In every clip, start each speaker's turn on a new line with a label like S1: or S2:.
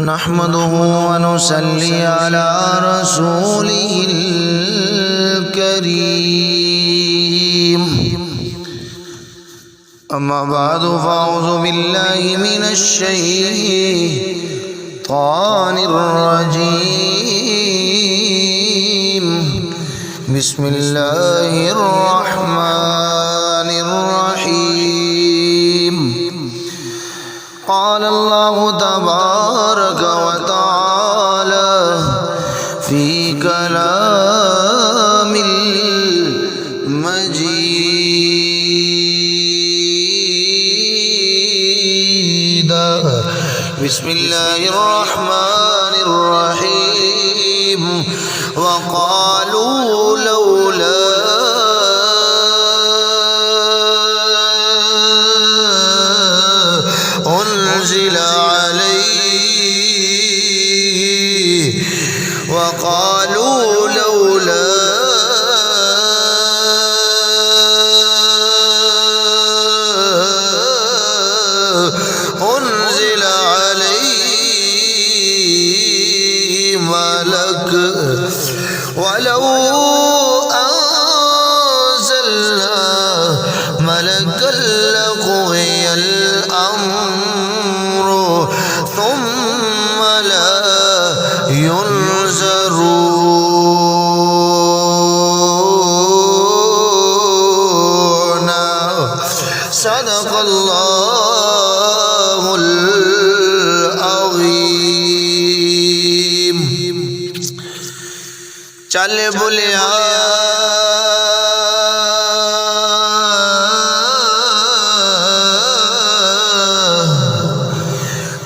S1: نحمده ونصلي على رسوله الكريم أما بعد فأعوذ بالله من الشيطان الرجيم بسم الله الرحمن الرحيم قال الله تبارك وتعالى في كلام المجيد بسم الله الرحمن الرحيم وقالوا لولا أنزل عليه وقالوا لولا أنزل عليه ملك ولو أنزلنا ملكا لقضي الأمر ثم لا ينظرون صدق الله العظيم چل بولیا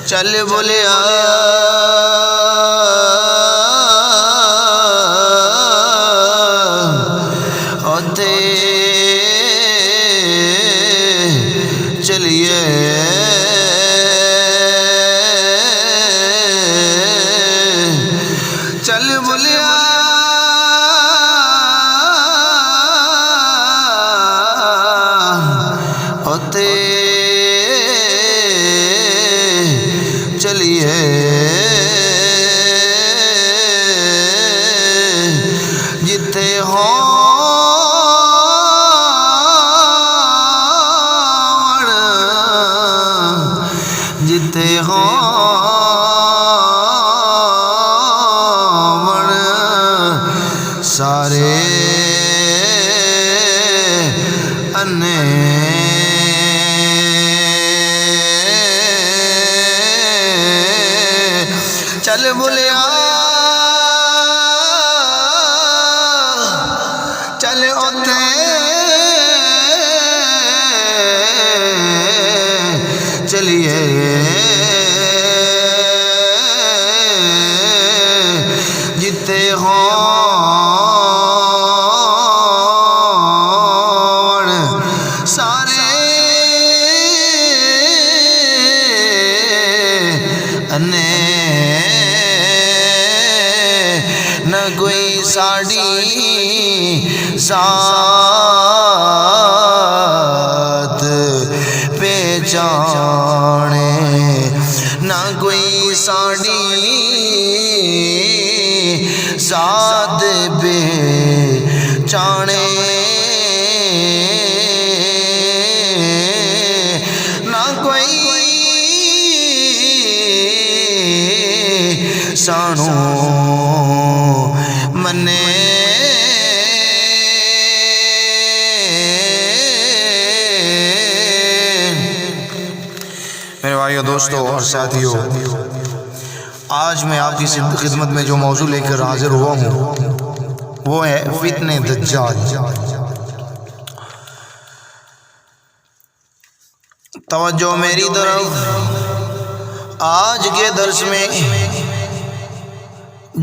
S1: چل بولیا ہوتے چلیے چل بولیا ہوتے چلیے جتھے ہون جتھے ہون سارے انے چل بولیا چل اوتے چلیے جتے ہون سارے انے نہ کوئی ساڑی ذات پہچانے نہ کوئی ساڑی ذات پہچانے نہ کوئی سانو منے میرے بھائیو دوستو اور ساتھیو، آج میں آپ کی خدمت میں جو موضوع لے کر حاضر ہوا ہوں وہ ہے فتنہ دجال۔ توجہ میری طرف، آج کے درس میں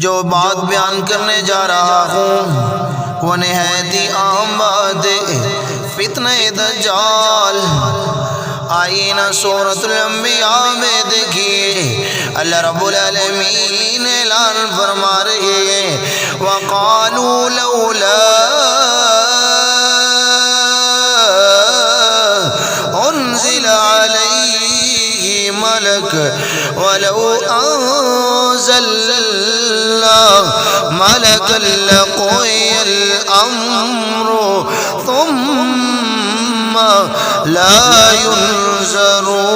S1: جو بات بیان کرنے جا رہا ہوں وہ نہایت ہی عام بات ہے، فتنہ دجال۔ آئیے نا سورۃ الانبیاء میں دیکھیے اللہ رب العالمین اعلان فرما رہے ہیں وَقَالُوا لَوْلَا أُنزِلَ عَلَيْهِ مَلَكٌ وَلَوْ ملك لقضي الأمر ثم لا ينظرون.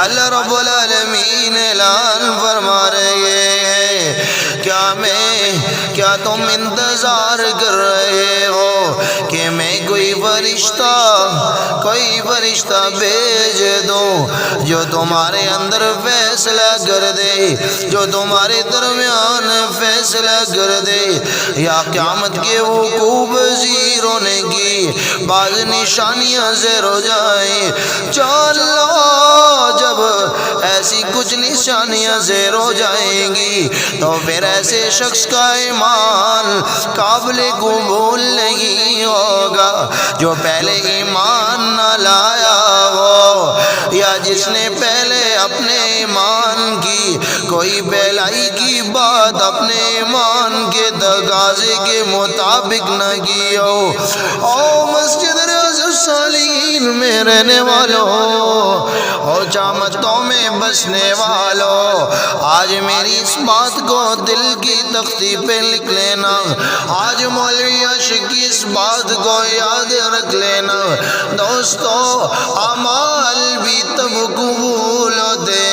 S1: اللہ رب العالمین اعلان فرما رہے ہیں کیا تم انتظار کر رہے ہو کہ میں کوئی فرشتہ بھیج دوں جو تمہارے اندر فیصلہ کر دے، جو تمہارے درمیان فیصلہ کر دے، یا قیامت کے وقوع پذیر ہونے کی بعض نشانیاں ظاہر ہو جائیں؟ چلو جب ایسی کچھ نشانیاں ظاہر ہو جائیں گی تو پھر ایسے شخص کا ایمان قابل قبول نہیں ہوگا جو پہلے ایمان نہ لایا ہو، یا جس نے پہلے اپنے ایمان کی کوئی بہلائی کی بات اپنے ایمان کے تقاضے کے مطابق نہ کی ہو۔ او مسجد ریاض الصالحین میں رہنے والوں، او چامتوں میں بسنے والوں، آج میری اس بات کو دل کی تختی پہ لکھ لینا، آج مولوی عاشق کی اس بات کو یاد رکھ لینا۔ دوستو، اعمال بھی تب قبول ہوتے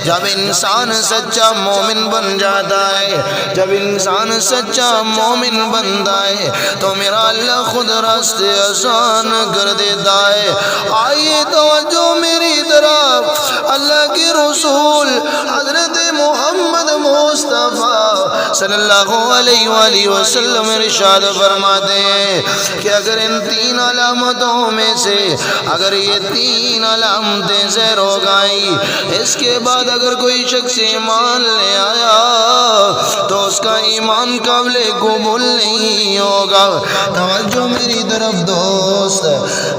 S1: جب انسان سچا مومن بن جاتا ہے، جب انسان سچا مومن بنتا ہے تو میرا اللہ خود راستے آسان کر دیتا ہے۔ آئیے توجہ میری طرف، اللہ کے رسول حضرت محمد مصطفیٰ صلی اللہ علیہ وآلہ وسلم ارشاد فرماتے ہیں کہ اگر ان تین علامتوں میں سے اگر یہ تین علامتیں ظاہر ہو گئیں، اس کے بعد اگر کوئی شخص ایمان لے آیا تو اس کا ایمان قابل قبول نہیں ہوگا۔ توجہ میری طرف دوست،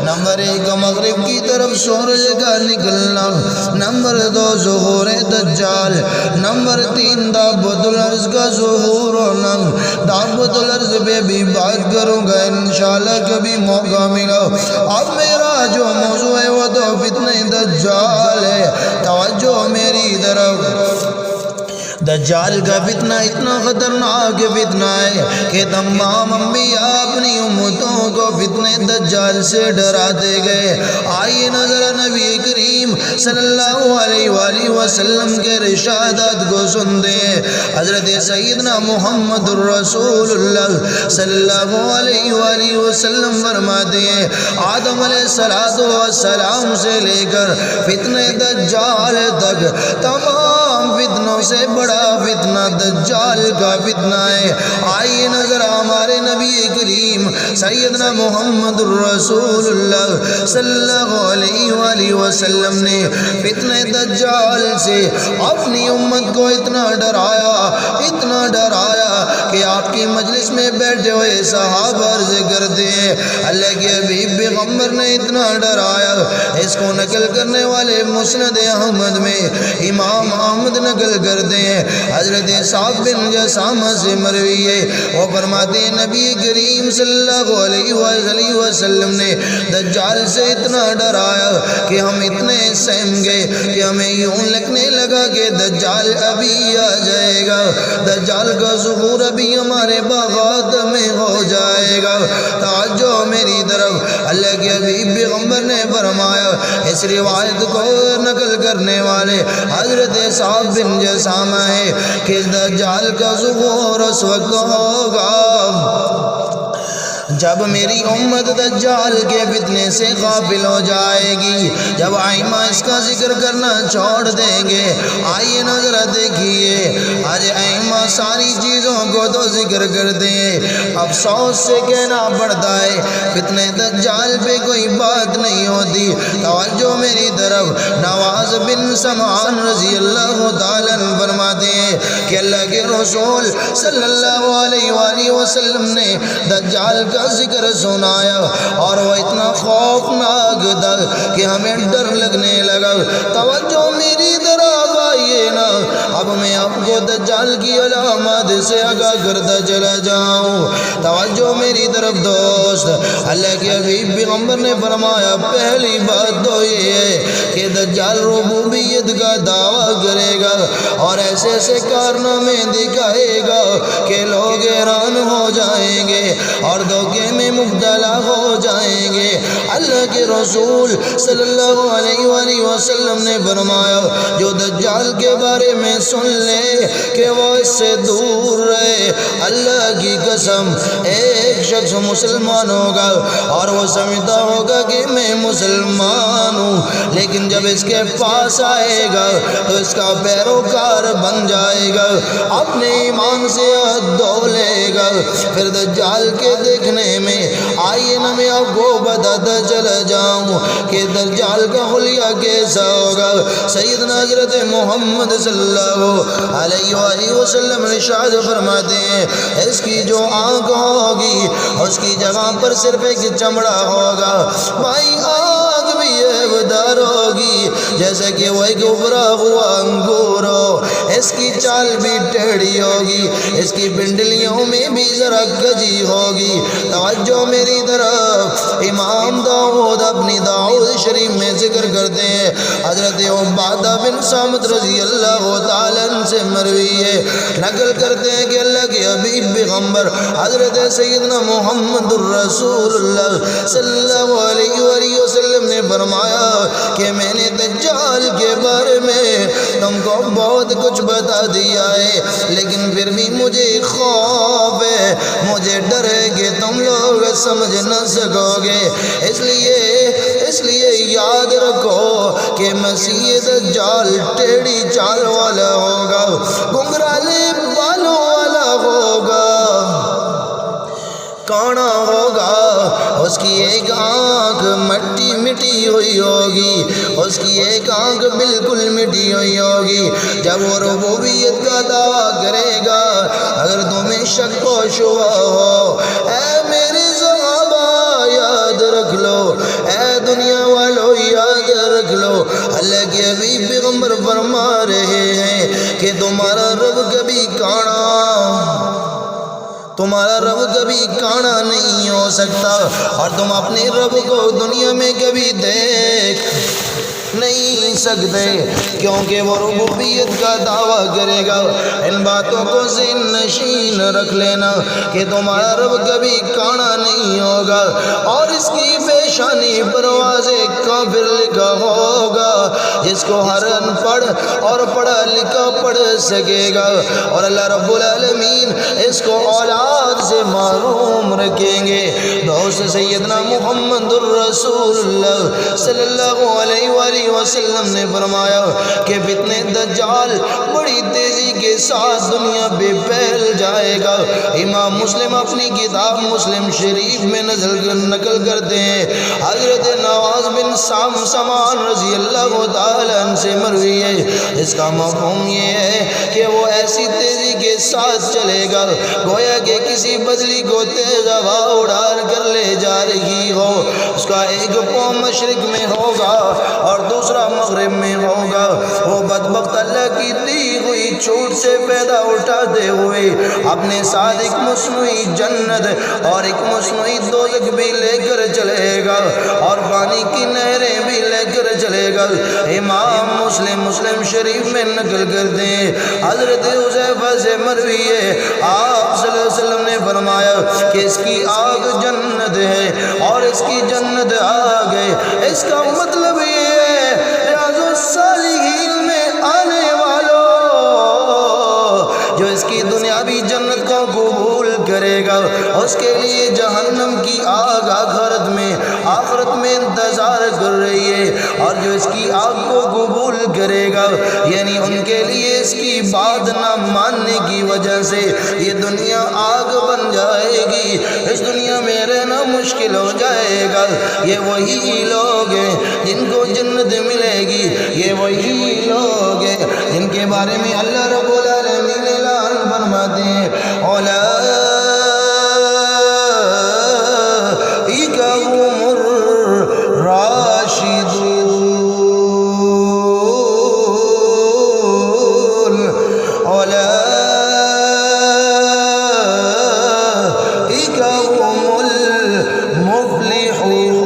S1: نمبر 1 مغرب کی طرف سورج کا نکلنا، نمبر 2 ظہور دجال، نمبر 3 دابت الارض کا ظہور ہونا۔ دابت الارض پہ بھی بات کروں گا انشاءاللہ کبھی موقع ملا۔ اب میرا جو موضوع ہے وہ تو فتنہ دجال ہے۔ توجہ میری طرف، دجال کا فتنہ اتنا خطرناک فتنہ ہے کہ تمام انبیاء اپنی امتوں کو فتنہ دجال سے ڈراتے گئے۔ آئیے نظر نبی کریم صلی اللہ علیہ وآلہ وسلم کے ارشادات کو سنتے ہیں۔ حضرت سیدنا محمد الرسول اللہ صلی اللہ علیہ وآلہ وسلم فرماتے ہیں آدم علیہ السلام سے لے کر فتنہ دجال تک تمام فتنوں سے بڑا فتنہ دجال کا فتنہ ہے۔ آئیے نظر ہمارے نبی کریم سیدنا محمد الرسول اللہ صلی اللہ علیہ وآلہ وسلم نے فتنہ دجال سے اپنی امت کو اتنا ڈرایا کہ آپ کی مجلس میں بیٹھے ہوئے صحابہ عرض کرتے ہیں اللہ کے حبیب پیغمبر نے اتنا ڈرایا۔ اس کو نقل کرنے والے مسند احمد میں امام احمد نقل کرتے ہیں، حضرت صاحب بن جسامہ سے مروی ہے، وہ فرماتے ہیں نبی کریم صلی اللہ علیہ وآلہ وسلم نے دجال سے اتنا ڈرایا کہ ہم اتنے سہم گئے کہ ہمیں یوں لگنے لگا کہ دجال ابھی آ جائے گا، دجال کا ظہور ابھی ہمارے باغات میں ہو جائے گا۔ توجہ میری طرف، اللہ کے حبیب پیغمبر نے فرمایا، اس روایت کو نقل کرنے والے حضرت صاحب بن جسامہ ہے کہ دجال کا ظہور اس وقت ہوگا جب میری امت دجال کے فتنے سے غافل ہو جائے گی، جب ائمہ اس کا ذکر کرنا چھوڑ دیں گے۔ آئیے نظر دیکھیے، آج ائمہ ساری چیزوں کو تو ذکر کرتے ہیں، افسوس سے کہنا پڑتا ہے فتنہ دجال پہ کوئی بات نہیں ہوتی۔ توجہ میری طرف، نواز بن سمعان رضی اللہ تعالیٰ عنہ فرماتے ہیں کہ اللہ کے رسول صلی اللہ علیہ وآلہ وسلم نے دجال کا ذکر سنایا اور وہ اتنا خوفناک تھا کہ ہمیں ڈر لگنے لگا۔ توجہ میری طرف، آئیے لینا، اب میں آپ کو دجال کی علامات سے آگاہ کرتا چلا جاؤں۔ توجہ میری طرف دوست، اللہ کے حبیب پیغمبر نے فرمایا پہلی بات تو یہ ہے کہ دجال ربوبیت کا دعویٰ کرے گا اور ایسے ایسے کارنامے دکھائے گا کہ لوگ حیران ہو جائیں گے اور دھوکے میں مبتلا ہو جائیں گے۔ اللہ کے رسول صلی اللہ علیہ وآلہ وسلم نے فرمایا جو دجال کے بارے میں سن لے کہ وہ اس سے دور رہے۔ اللہ کی قسم ایک شخص مسلمان ہوگا اور وہ سمجھتا ہوگا کہ میں مسلمان ہوں، لیکن جب اس کے پاس آئے گا تو اس کا پیروکار بن جائے گا، اپنے ایمان سے ہاتھ دھو لے گا۔ پھر دجال کے دیکھنے میں آئیے نہ میں آپ کو بتاتا چلا جاؤں کہ دجال کا حلیہ کیسا ہوگا۔ سیدنا حضرت محمد صلی اللہ علیہ وآلہ وسلم ارشاد فرماتے ہیں اس کی جو آنکھ ہوگی اس کی جگہ پر صرف ایک چمڑا ہوگا، بھائی آنکھ بھی عیبدار ہوگی جیسے کہ وہ ایک ابھرا ہوا انگور ہو، اس کی چال بھی ٹیڑھی ہوگی، اس کی پنڈلیوں میں بھی ذرا کجی ہوگی۔ توجہ میری طرف، امام داؤد اپنی داؤد شریف میں ذکر کرتے ہیں، حضرت عبادہ بن صامت رضی اللہ تعالیٰ عنہ سے مروی ہے، نقل کرتے ہیں کہ اللہ کے حبیب پیغمبر حضرت سیدنا محمد الرسول اللہ صلی اللہ علیہ وآلہ وسلم نے فرمایا کہ میں نے دجال کے بارے میں تم کو بہت کچھ بتا دیا ہے، لیکن پھر بھی مجھے خوف ہے، مجھے ڈر ہے کہ تم لوگ سمجھ نہ سکو گے، اس لیے یاد رکھو کہ مسیح دجال ٹیڑھی چال والا ہوگا، گنگرالے بالوں والا ہوگا، کانا ہوگا، اس کی ایک آنکھ مٹی ہوئی ہوگی، اس کی ایک آنکھ بالکل مٹی ہوئی ہوگی۔ جب وہ ربوبیت کا دعویٰ کرے گا، اگر تمہیں شک و شبہ ہو، اے میرے صحابہ یاد رکھ لو، اے دنیا والو یاد رکھ لو، اللہ کے حبیب پیغمبر فرما رہے ہیں کہ تمہارا رب کبھی کانا نہیں ہو سکتا، اور تم اپنے رب کو دنیا میں کبھی دیکھ نہیں سکتے، کیونکہ وہ ربوبیت کا دعویٰ کرے گا۔ ان باتوں کو ذہن نشین رکھ لینا کہ تمہارا رب کبھی کانا نہیں ہوگا، اور اس کی پیشانی پر واضح کافر لکھا ہوگا جس کو ہر ان پڑھ اور پڑھا لکھا پڑھ سکے گا، اور اللہ رب العالمین اس کو اولاد سے محروم رکھیں گے۔ دوست سیدنا محمد الرسول اللہ صلی اللہ علیہ وآلہ وسلم نے فرمایا کہ فتنہ دجال بڑی تیزی کے ساتھ دنیا پہ پھیل جائے گا۔ امام مسلم اپنی کتاب مسلم شریف میں نقل کرتے ہیں، حضرت نواز بن سمان رضی اللہ تعالیٰ عنہ سے مروی ہے، اس کا مفہوم یہ ہے کہ وہ ایسی تیزی کے ساتھ چلے گا گویا کہ کسی بجلی کو تیز ہوا اڑا کر لے جا رہی ہو، اس کا ایک پاؤں مشرق میں ہوگا اور دوسرا مغرب میں ہوگا۔ وہ بدبخت اللہ کی دی ہوئی چھوٹ سے پیدا اٹھاتے ہوئے اپنے ساتھ ایک مصنوعی جنت اور ایک مصنوعی دوزخ بھی لے کر چلے گا، اور پانی کی نہریں بھی لے کر چلے گا۔ امام مسلم شریف میں نقل کرتے ہیں، حضرت حذیفہ سے مروی ہے، آپ صلی اللہ علیہ وسلم نے فرمایا کہ اس کی آگ جنت ہے اور اس کی جنت آگ ہے۔ اس کا مطلب یہ ہے ریاض الصالحین میں آنے والوں جو اس کی دنیاوی جنت کو قبول کرے گا، اس کے لیے جہنم کی آگ آخرت میں انتظار کر رہی ہے، اور جو اس کی آگ کو قبول کرے گا یعنی ان کے لیے اس کی بات نہ ماننے کی وجہ سے یہ دنیا آگ بن جائے گی، اس دنیا میں رہنا مشکل ہو جائے گا۔ یہ وہی لوگ ہیں جن کو جنت ملے گی، یہ وہی لوگ ہیں جن کے بارے میں اللہ رب العالمین اعلان فرماتے ہیں، اولئک هم الراشدون۔ أولئك هم المفلحون.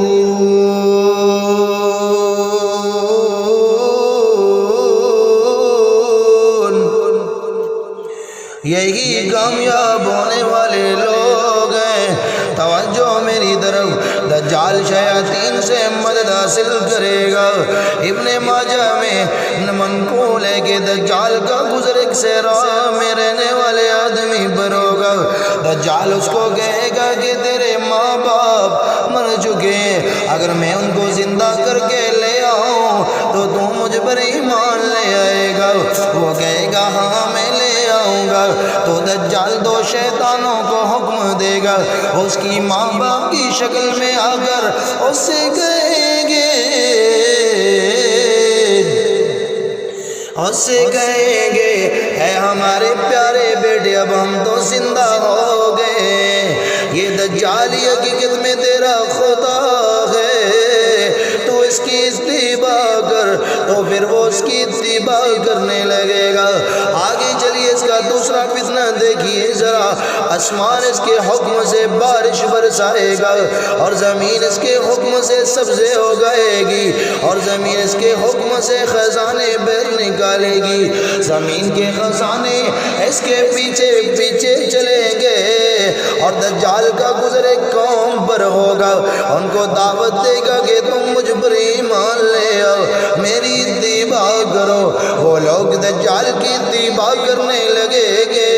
S1: یہی کامیاب ہونے والے لوگ ہیں. توجہ میری طرف. دجال شیاطین سے مدد حاصل کرے گا. ابن ماجہ میں منقول ہے کہ دجال کا گزر ایک صحرا میں رہنے والے آدمی پر ہوگا. دجال اس کو کہے گا کہ تیرے ماں باپ مر چکے ہیں، اگر میں ان کو زندہ کر کے لے آؤں تو مجھ پر ایمان لے آئے گا. وہ کہے گا ہاں میں لے آؤں گا. تو دجال دو شیطانوں کو حکم دے گا، اس کی ماں باپ کی شکل میں آ کر اس سے کہیں گے اے ہمارے پیارے بیٹے اب ہم تو زندہ ہو گئے. یہ دجال ہی حقیقت میں تیرا خدا ہے، تو اس کی اتباع کر. تو پھر وہ اس کی اتباع کرنے لگے گا. آگے چلیے اس کا دوسرا فتنہ دیکھیے ذرا. آسمان اس کے حکم سے بارش برسائے گا، اور زمین اس کے حکم سے سبزے اگائے گی، اور زمین اس کے حکم سے خزانے بہر نکالے گی. زمین کے خزانے اس کے پیچھے پیچھے چلیں گے، اور دجال کا گزر ایک قوم پر ہوگا. ان کو دعوت دے گا کہ تم مجھ پر ایمان لے آؤ، میری اتباع کرو. وہ لوگ دجال کی اتباع کرنے لگے گے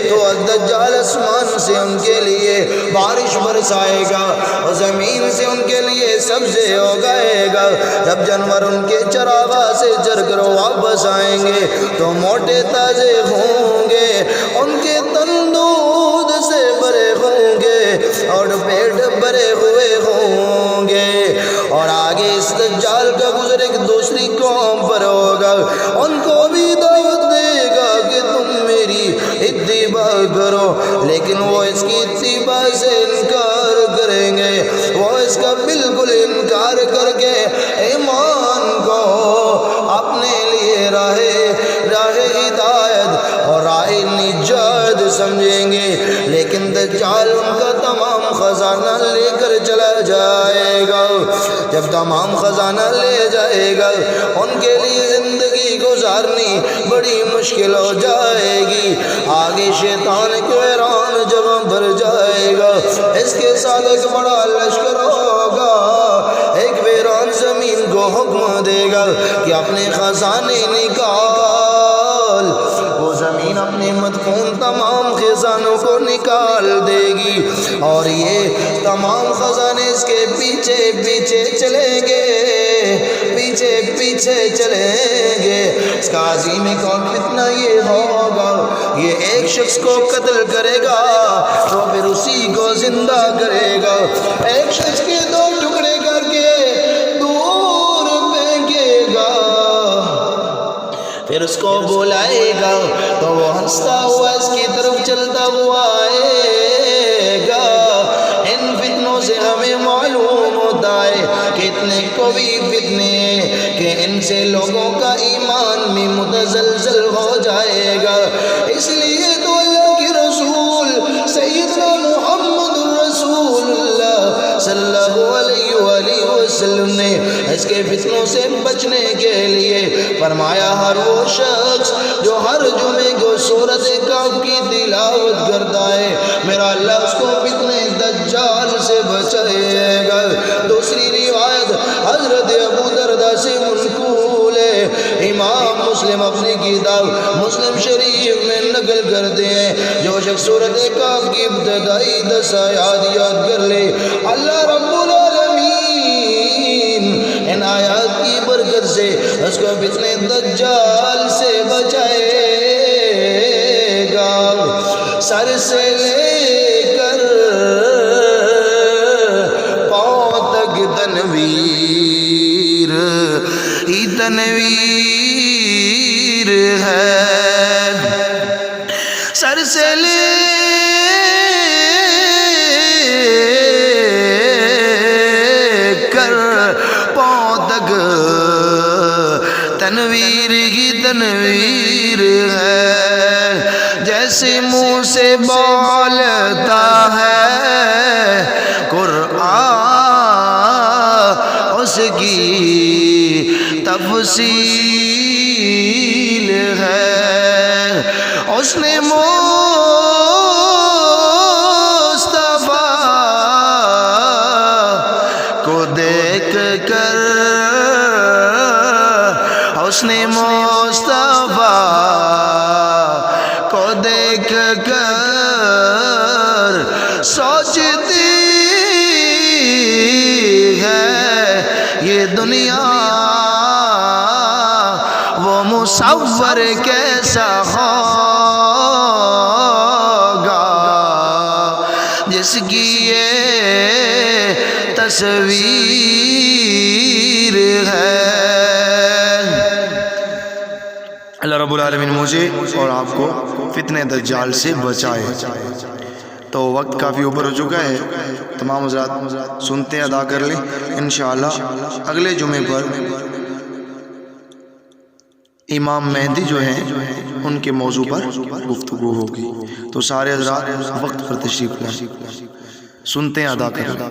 S1: تو دجال آسمان سے ان کے لیے بارش برسائے گا، اور زمین سے ان کے لیے سبزے اگائے گا. جب جانور ان کے چراگاہ سے چر کر واپس آئیں گے تو موٹے تازے ہوں گے، ان کے تن دودھ سے بھرے ہوں گے اور پیٹ بھرے ہوئے ہوں گے. اور آگے اس دجال کا گزر ایک دوسری قوم پر ہوگا. ان کو بھی دعوت دے گا کہ تم میری اتباع کرو، لیکن وہ اس کی اتباع سے انکار کریں گے. وہ اس کا بالکل انکار کر کے ایمان کو اپنے لیے راہ ہدایت اور راہ نجات سمجھیں گے. لیکن دجال ان کا تمام خزانہ لے کر چلا جائے گا. جب تمام خزانہ لے جائے گا ان کے لیے زندگی گزارنی بڑی مشکل ہو جائے گی. آگے شیطان کے ویران جگہ بھر جائے گا، اس کے ساتھ ایک بڑا لشکر ہوگا. ایک ویران زمین کو حکم دے گا کہ اپنے خزانے نکال. وہ زمین اپنے مدفون تمام خزانوں کو نکال دے گی، اور یہ تمام خزانے اس کے پیچھے پیچھے چلیں گے، پیچھے پیچھے چلیں گے. اس کا عظیم ایک اور فتنہ یہ ہوگا، یہ ایک شخص کو قتل کرے گا تو پھر اسی کو زندہ کرے گا. ایک شخص کے دو ٹکڑے کر کے دور پھینکے گا، پھر اس کو بلائے گا تو وہ ہنستا ہوا اس کی طرف چلتا ہوا آئے گا. ان فتنوں سے ہمیں معلوم ہوتا ہے کہ اتنے قوی فتنے کہ ان سے لوگوں کا ایمان بھی متزلزل ہو جائے گا. اس لیے تو اللہ کے رسول سیدنا محمد رسول اللہ صلی اللہ علیہ وآلہ وسلم نے اس کے فتنوں سے بچنے کے لیے فرمایا ہر وہ شخص جو ہر جمعے کو سورۃ کہف کی تلاوت کرتا ہے میرا اللہ اس کو فتنے دجال سے بچائے گا. دوسری روایت حضرت ابو درداء سے منقول ہے، امام مسلم اپنی کتاب مسلم شریف میں نقل کرتے ہیں جو شخص سورۃ کہف کی ابتدائی 10 آیات یاد کر لے اللہ رب العالمین ان آیات کی برکت سے اس کو فتنے دجال سے بچائے گا. سر سے لے کر پاؤں تک تنویر ہی تنویر ہے. سر سے لے کر پاؤں تک تنویر ہی تنویر ہے. جیسے منہ سے بولتا ہے قرآن، اس کی تفصیل ہے۔ اس نے مصطفیٰ کو دیکھ کر، اس نے مصطفیٰ کو دیکھ کر سوچتی ہے یہ دنیا وہ مصور کیسا ہوگا جس کی یہ تصویر ہے۔ اللہ رب العالمین مجھے اور آپ کو فتنہ دجال سے بچائے۔ تو وقت کافی اوپر ہو چکا ہے، تمام حضرات سنتے ادا کر لیں، انشاءاللہ اگلے جمعے پر امام مہدی جو ہیں ان کے موضوع پر گفتگو ہوگی۔ تو سارے حضرات وقت پر تشریف لائیں، سنتے ادا کر لیں۔